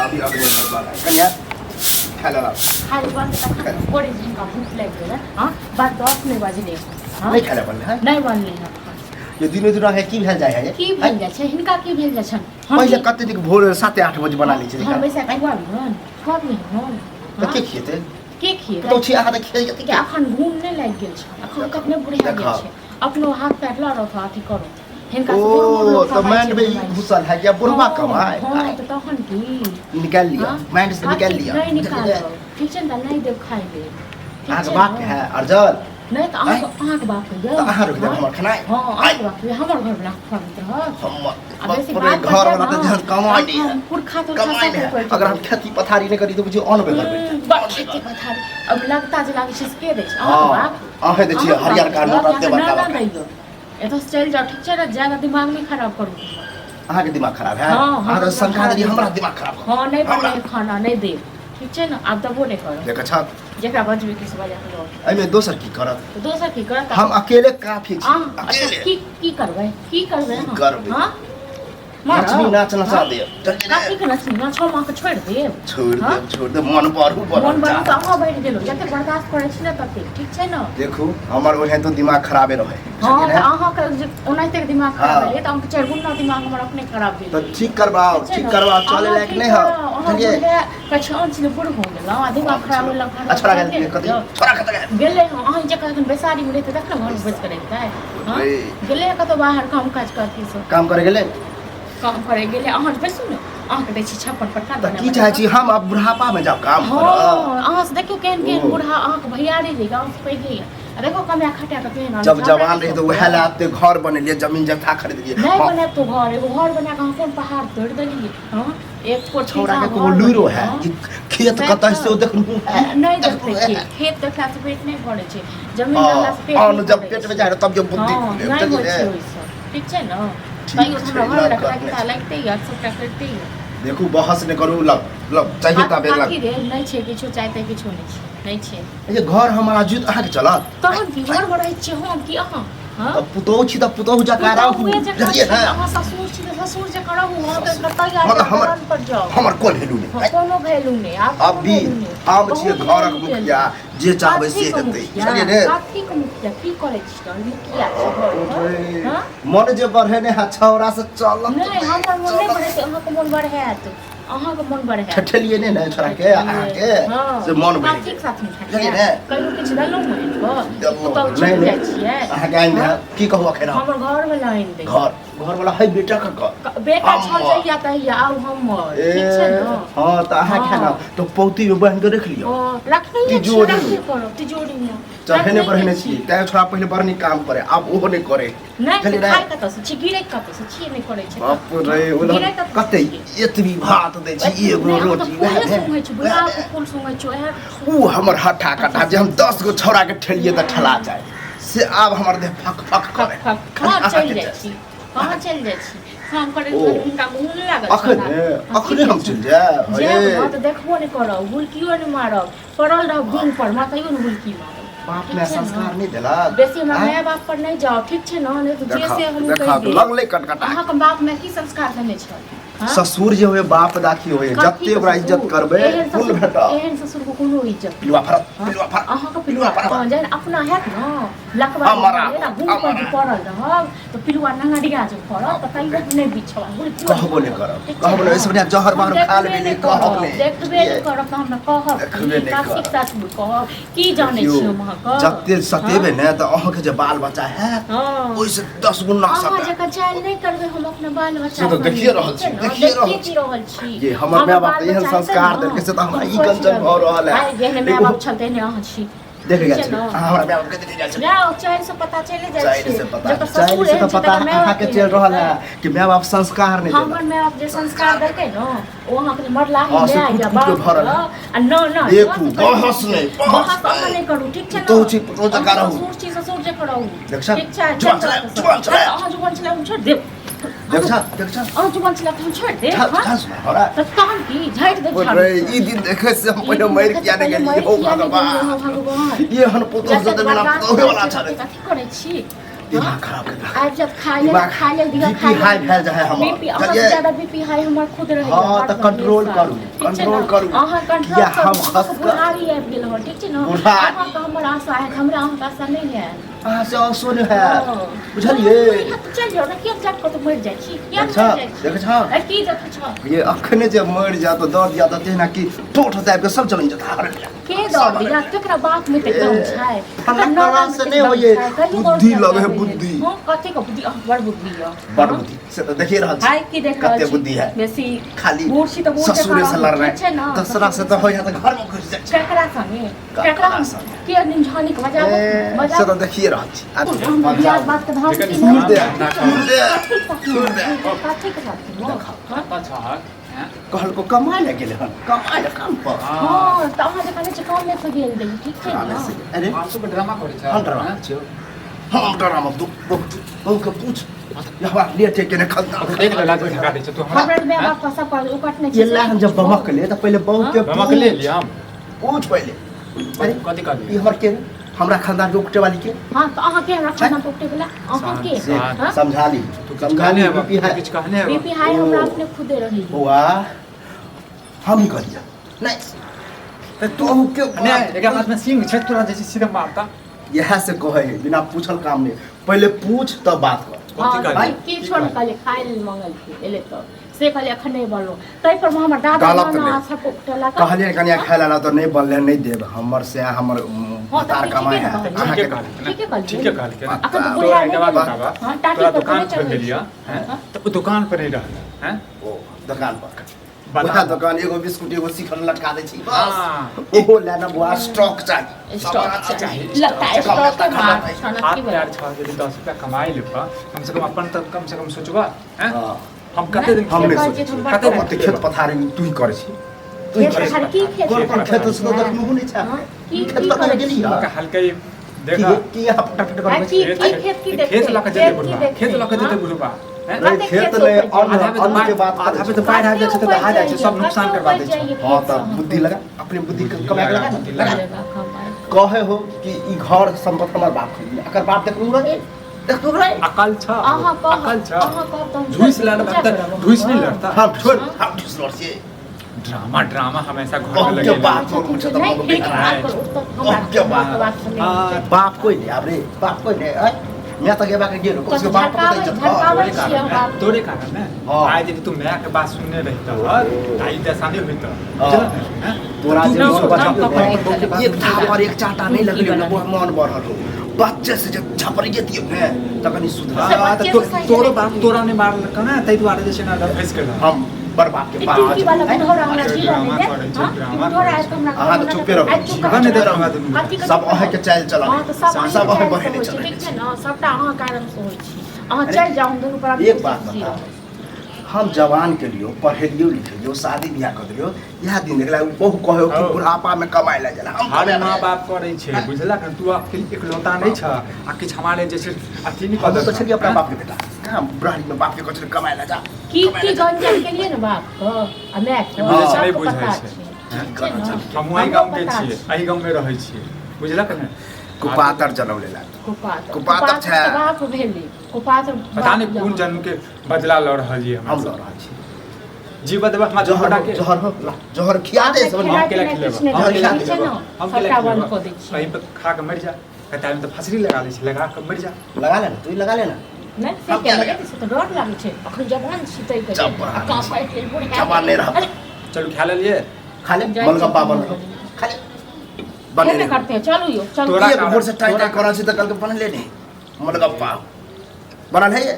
अभी अगले बार कन्या खाला खाली बंद तक कोड़ी दिन का भूख लग गया हां बात 10 नहीं बजले हां नहीं खाला बनले है नहीं बनले है ये दिनो दिन है की भेल जाय है की भेल जाय छै हिनका की भेल जाय छन पहिले कते दिन भोर 7-8 बजे बना लै छै हम वैसे कहवा हन कब नहीं हन तो के खेते के खेत तो छी आहा त खेल के अखन घूम नहीं लाग गेल छै अखन कतने बुढ़िया गेल छै अपनो हाथ पैर ला रहा अथी करो हिनका से ओ तो माइंड में घुसल है क्या बुढ़वा कमाए हां तो तखन की निकाल लिया माइंड से निकाल लिया नहीं निकालो किचन दा नहीं देव खाई दे आग बात है अर्जल नहीं तो आग बात है तो आहा रुक जा हमर खाना हां आग बात है हमर घर बना खा हम पूरे घर वाला तो जहन कमाई दिया पुरखा तो खाता कोई अगर हम खेती पथारी नहीं करी तो बुझी अन बेगर खेती पथारी अब लगता जे लागे छै के दे छै आहे दे छी हरियर का नते बता ये तो चल जाओ ठीक है ज्यादा दिमाग नहीं खराब करू अहाँ के दिमाग खराब है अहाँ तो शंका दे हमरा दिमाग खराब हां नहीं बने खाना नहीं दे ठीक है ना आप दबो नहीं करो देख अच्छा जेकरा बजबे किस वजह से लो एमे दोसर की करत तो दोसर की करत हम अकेले काफी छी अकेले की करबै हां नचनी नाचना सा दे काफी के नचनी नाच मां के छोड़ दे मन बरहु मन बरहु त अहाँ बैठ गेलो जते बर्दाश्त करै छी ना तते ठीक छै ना देखू हमर ओहे तो दिमाग खराबे रहे हां अहाँ के ओनाइते के दिमाग खराब है त हम के 4 गुना दिमाग हमर अपने खराब भेल तो ठीक करवाओ चले लायक नहीं हो चलिए कछन छी बुढ़ हो गेल दिमाग खराब होला अच्छा लागल कथि छोरा कत गेले अहाँ जका बेसारी में रहते तक ना घर बच करे हां गेले कतो बाहर काम काज करती सब काम करे गेले काम करे गेले अहाँ बैसू ने अहाँ के दै छी छप्पन पटका त की चाहे छी हम अब बुढ़ापा में जाब काम कर अहाँ से देखियो केहन बुढ़ा अहाँ के भैया रे गांव से पहिले देखो कमिया खटिया के केहन जब जवान रहे तो वह लाते घर बनेलिए जमीन जथा खरीद लिए नहीं बने तो घर एगो घर बना के कोन पहाड़ तोड़ देलिए हां एक कोठी छोरा के को लूरो है खेत कतय से देखलू नहीं देखते खेत देखला से पेट नहीं भरे छै जमीन देखला से पेट और जब पेट में जाए तब जब बुद्धि खुले ठीक छै ना ताइयो हमरा घर रखला के लगते ही सब करते ही देखू बहस ने करू लब चाहिए तबे लग आखिर नहीं छै किछो चाहते किछो नहीं छै ये घर हमारा जुत अहाँ के चलत तहन की घर बड़ै छै हम की अहाँ हां तब पुतोह छी त पुतोह जका रहू जल्दी है अहाँ ससुर छी त ससुर जका रहू हम त बताया हमर पर जाओ हमर कोन भेलू नहीं कोनो भेलू नहीं आप अभी हम छी घरक मुखिया जे चाहबे से हेतै चलिए रे काठी के मुखिया की करे छी त मुखिया छै हां मन जे बढ़े ने छौरा से चल नहीं हमर मन नहीं बढ़े अहाँ के मन बढ़े है अहाँ के मन बढ़े है ठठलिए ने छोरा के अहाँ के से मन बढ़े ठीक साथ में चलिए रे कहियो किछ दलो नहीं तो नहीं नहीं अहाँ के आइन की कहू अखन हमर घर में लाइन दे घर वाला है बेटा का बेटा छ जइया कहिया आउ हम ठीक छै ना हां त अहाँ खाना तो पौती में बहन के रख लियो रखनी तिजोरी करो तिजोरी में चढ़ने बढ़ने छी तै छोरा पहले बरनी काम करे अब ओहो नहीं करे नहीं खाय कत से छी गिरे कत से छी नहीं करे छै बाप रे ओला कते एतबी भात दै छी एगो रोटी सुंगे छै बुला के फूल सुंगे छै ऊ हमर हट्ठा कट्ठा जे हम 10 गो छोरा के ठेलिए त ठला जाए से अब हमर देह फक फक करे कहां चल जाय छी कहां चल जाय छी काम करे हुनका मुंह लागल अखने हम चल जाए अरे त देखबो नहीं करो हुलकियो नहीं मारब पड़ल रह गुण पर मातैयो नहीं हुलकी मारब बाप ने संस्कार नहीं देला बेसी माय बाप पर नहीं जाओ ठीक छै ना नहीं तो जैसे हम कह दे लगले कटकटा अहाँ के बाप में की संस्कार देने छै ससुर जे होय बाप दाखी होय जत्ते ओकरा इज्जत करबे फूल भेटा एहन ससुर को कोनो इज्जत पिलवा फरत अहाँ के पिलवा जहन अपना हैत ना लकवा मेरा गुण पर पड़ल रहब तो पिलवा नंगड़िया जो पड़ल त तइयो नहीं बिछवा कहबो नहीं करब कहबो नहीं सब जहर बाहर खा लेबे नहीं कहब नहीं देखबे नहीं करब त हम कहब का शिक्षा से कहब की जाने छी हम अहाँ जत्ते सतेबे ने त अहाँ के जे बाल बच्चा है ओइ से 10 गुना सब अहाँ जका चाल नहीं करबे हम अपना बाल बच्चा तो देखिए रहल छी रहल छी ये हमर माय बाप एहन संस्कार देलकै से त हमरा ई कंचन भ रहल है जेहन माय बाप छलते ने अहाँ छी देख गेल छी हमरा माय बाप के देख गेल छी ना चाहे से पता चले जाय छी चाहे से तो पता अहाँ के चल रहल है कि माय बाप संस्कार नहीं हमर माय बाप जे संस्कार देलकै न ओ अहाँ के मरला ही ले या बाप आ न न देखू बहस नहीं करू ठीक छै न तो छी तो जका रहू ससुर जे करू ठीक छै जुबान चला अहाँ जुबान चला हम छोड़ देब देख अहाँ जुबान चला हम छोड़ दे हां त कान की झाइट दे छाड़ ई दिन देखे से हम पहिले मर किया नहीं गेली हो भगवान ये हन पुतो से देना तो वाला छाड़ कथि करे छी दिमाग खराब कर दिया। आज जब खाए दिमाग खाए दिया बीपी हाई भेल जाए हमर बीपी अहाँ से ज्यादा बीपी हाई हमर खुद रहे हाँ, तो कंट्रोल करू, कंट्रोल करू। अहाँ कंट्रोल या हम करू हंस कर- बुढ़ारी आबि गेल हो ठीक छै ने बुढ़ारी। अहाँ के हमर आशा है हमरा अहाँ के आशा नहीं है अहाँ से आंसू नहीं है हाँ। बुझलिए चल जाओ ना किया जाट को तो मर जाय छी किया अच्छा मर जाय छी देख छा ए की देख छ ये अखने जब मर जा तो दर्द या तो तेना कि टोट होता है सब चलन जाता है के दौड़ दिया केकरा बात में त एकदम छै फलाना से नहीं हो ये बुद्धि लगे है बुद्धि हां कथि के बुद्धि बड़ बुद्धि है बड़ बुद्धि से तो देखिए रहल हाय की देख रहल कते छी बुद्धि है बेसी खाली बूढ़ छी तो बूढ़ ससुरे से लड़ रहे छै ना दूसरा से तो हो जाता घर में घुस जाए केकरा संगे केकरा केकरा संगे? के दिन झानी के बजा से बजा तो देखिए रहल छी हम बियाह बात के धाम की सुन दे नहीं सुन दे सुन दे कथि के साथ हां अच्छा हैं कहल को कमाए ले गेले हन कमाए ले काम पर हां त अहाँ जकाँ छै काम में से गेल रही ठीक छै ना अरे आंसू पे ड्रामा करे छ हम ड्रामा छियो हम ड्रामा बहुत के पूछ यहवा ले टेके ने खलता देख ले लाज काटे छ तू हमरा हमरा में बाप का सब पर उकट नहीं ये ला हम जब बमक ले तो पहले बहु के बमक ले लिया हम पूछ पहले अरे कथि कर ये हमर के हमरा खानदान के उकटे वाली के हां तो अहाँ के रखना ना टूटे वाला अहाँ के से हां समझा ली तू समझा ली है बीपी है कुछ कहने है बीपी हाई हमरा अपने खुदे रही वाह हम ही करिया नहीं तो के ने एकरा पास में सिंह छ तोरा जैसे सीधा मारता यह से कहे बिना पूछल काम नहीं पहले पूछ तब बात कर कथि कर भाई की छोड़ काले खाए मंगल के एले तो से कहले अखन नहीं बोलो तै पर हमर दादा गलत नाना नहीं। सब उठला का कहलिए कनिया खाए ला तो नहीं बनले नहीं देब हमर से हमर हां तार कमाए है ठीक है ठीक है ठीक है काल के अखन तो तोरा बुढ़ा के बाद बतावा हां टाटी तोरा पर दुकान चले खोल लिया हैं तो दुकान पर नहीं रहल हैं ओ दुकान पर बता। बता दुकान एगो बिस्कुट एगो शिखर लटका दे छी बस हाँ। ओहो लेना बुआ स्टॉक चाहिए स्टॉक चाहिए लगता है स्टॉक का हाथ खाना की प्यार छ यदि 10 रुपया कमाई लेबा कम से कम अपन तक कम से कम सोचबा हैं हां हम कते दिन हम नहीं बात जे सोचे तुम कते बात दिन खेत पथारी में तू ही करे छी तू ही खेत करे पथारी की खेत कोन पथारी? खेत से तो देखनु नहीं छा हाँ, की खेत पथारी करे गेली छी? हां का हल्का ही देखा की यहाँ फटाफट कर की खेत की देखते खेत लक खेत देते की बुढ़वा देखते, खेत लक देते हाँ? बुढ़वा हैं नहीं कते खेत खेत ले ऊपर अन्न आधा पे तो अन्न के बात आधा पे तो बाढ़ आ जाए तो आ जाए सब नुकसान करवा दे छै हां तब बुद्धि लगा अपनी बुद्धि कमाए लगा बुद्धि लगा लगा कमाए कहे हो कि ई घर संपत्ति हमर बाप खरीदले अकर बाप देखनु रे देखनु रे अकल छ अहाँ कह अकल छ अहाँ कह तो धुइस लाल भक्त धुइस नहीं लड़ता हम छोड़ हम दूसरा से ड्रामा ड्रामा हमेशा घर बहुत में के लगे बात हो मुझे तो नहीं बहुत ठीक बेकार बात है पर उत्तर हमरा क्या बात सुने बाप कोई नहीं अब रे बाप कोई नहीं है मैं तो के बाके गेलो उसके बाप को तो इज्जत झटकावे हां छियै हम बाप तोरे कारण ने हाँ। आज यदि तू मैं के बात सुनने रहता आई दशा नहीं होता हाँ। तोरा तू जे ना मन सोच, बचा ना पकड़, एक थापर एक चाटा नहीं लगले ना वो मन बढ़ल हो बच्चे से जब छपरी के दियो ने त कनी सुधार तोरो बाप तोरा ने मारल कना तै दुआरे जे छै ना फेस कर हम बर्बाद के टिकी बात वाला बुढ़ौरा हमरा अच्छा, जीवा ड्रामा दे करै छै, हां ड्रामा बुढ़ौरा करै है छै। तो हमरा अहाँ तो चुपे रहो। जीवन नहीं देखा तुम सब अहे के चाल चला हां तो सब सब अहे अहाँ बहे ठीक चला छै ना सबटा अहाँ कारण से होई छी अहाँ अरे, चल जाऊ दुनू पर एक बात बता हम जवान के लिए पढ़ेलियो लिखलियो शादी ब्याह कर दियो यह दिन देखला बहु कहो कि हाँ। बुढ़ापा में कमाए ला जाला हम हर कमाए माँ ला बाप करे छै बुझला कि तू अकेले एकलौता नहीं छ आ किछ हमारे जैसे अथी नहीं हम कर तो छलिए अपना बाप के बेटा कहां बुढ़ारी में बाप के कुछ कमाए ला जा की गंजन के लिए ना बाप को आ मैं को बुझै छै, सबके नहीं बुझै पता छै। छै ठीक छै ना? हम वही गांव के छिए एही गांव में रहै छिए बुझला कि नहीं कुपातर जनौले ला कुपातर कुपातर छै। के बाप भेली कुपातर पता नहीं कौन जन्म के बदला लड़ रहल है हम हम लड़ रहल छी जीव दबा हम जहर बड़ा के जहर हो जहर खिया दे सब हम खिला केला के खिलेबा कृष्ण हम केला ठीक छै खिलेबा ना? हम केला सबटा बंद खिलेबा कऽ दै छी। कहीं पे खा के मर जा कहता है तो फसरी लगा दै छै लगा के मर जा लगा लेना तू ही लगा लेना नहीं से हम क्या क्या लगे लगे? से तो डर लागे छै अखन जवान छी तै के जवान का फाइट लेल बुढ़ा जवान नहीं रहा चलो खा ले लिए खा ले जाए मलगप्पा छी। बन खा ले बने बने करते हैं चलो यो चलो तोरा एक भोर से टाइट टाइट करा छी त कल के बन ले नहीं मलगप्पा बनल है ये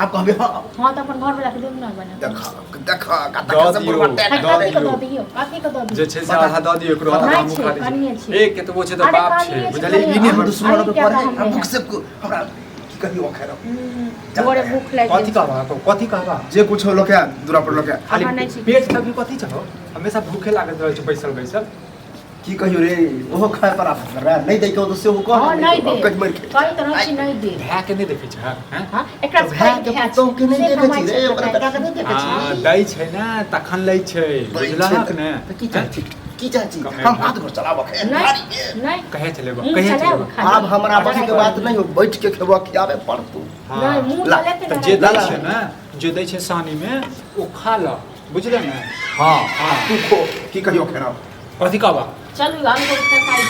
आप कहबे हां हां तो अपन घर वाला के देब ना बना देखा देखा दऽ कता से दियौ। बुढ़वा टैट दऽ काकी के दियौ। दऽ दियो काकी के दऽ जे दियो छै से आधा दऽ दियौ एकरो आधा नहि हमहूँ छै, खा लै कनिये छी छै। एक के तो वो छै तो अरे बाप छै कनिये छै, बुझलिए ई कनिये नहीं हम हम दुश्मन अरे के क्या पड़े काम हम है? भूख से हमरा की कहियो खैरो जोरे भूख लागि कथी कहबा तो कथी कहबा जे कुछ हो लोग के दूरा पर लोग के खाली अहाँ नहि छी। पेट तक कथी छहो हमेशा भूखे लागत रहै छै बैसल बैसल की कहियो रे ओहो खाए पर आप कर रहा नहीं दैतो तो से वो कह हां नहीं दे कहीं मर के कई तरह से नहीं दे भए के नहीं देखै छै हैं हां एकरा तो भाई के पुतोह के नहीं देखे छी रे छै ओकरा बेटा के नहीं देखे छी दै छै ने तखन लै छै दै बुझलहक छै। ने तऽ की चाहै छी? की चाची कमे हम हाथ घर चलाबो खे नहीं नहीं कहे चलेबो मुँह कहे चलाओ चलेबो खाली। आब हमरा बस के बात नहीं हो बैठ के खेबो खियाबे पड़तू नहीं मुँह ला, चले के तो जे दै ला। छै ना जे दै छै सानी में ओ खा ल बुझले ना हां हाँ। तू खो की कहियो खेना कथी कहबा चलू हम लोग तरकारी